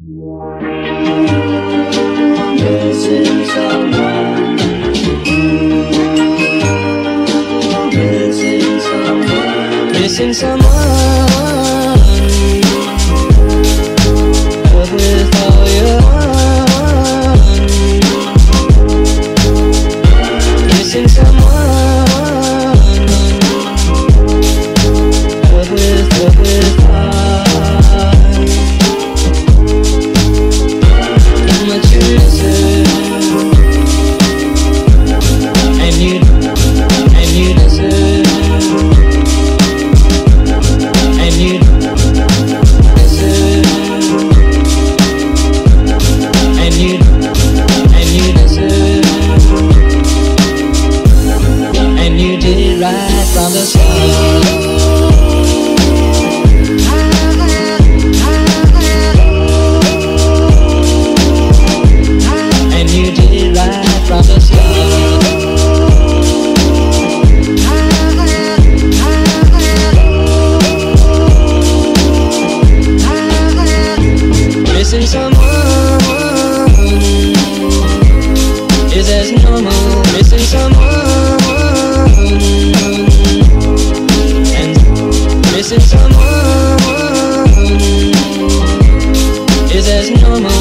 Missing someone. Missing someone. Missing someone. Love with all your heart. Missing someone. Love with heart. How much you listen, and you listen, and you listen, and you listen, and you did it right from the start. From the start, missing someone is as normal. Missing someone and missing someone is as normal.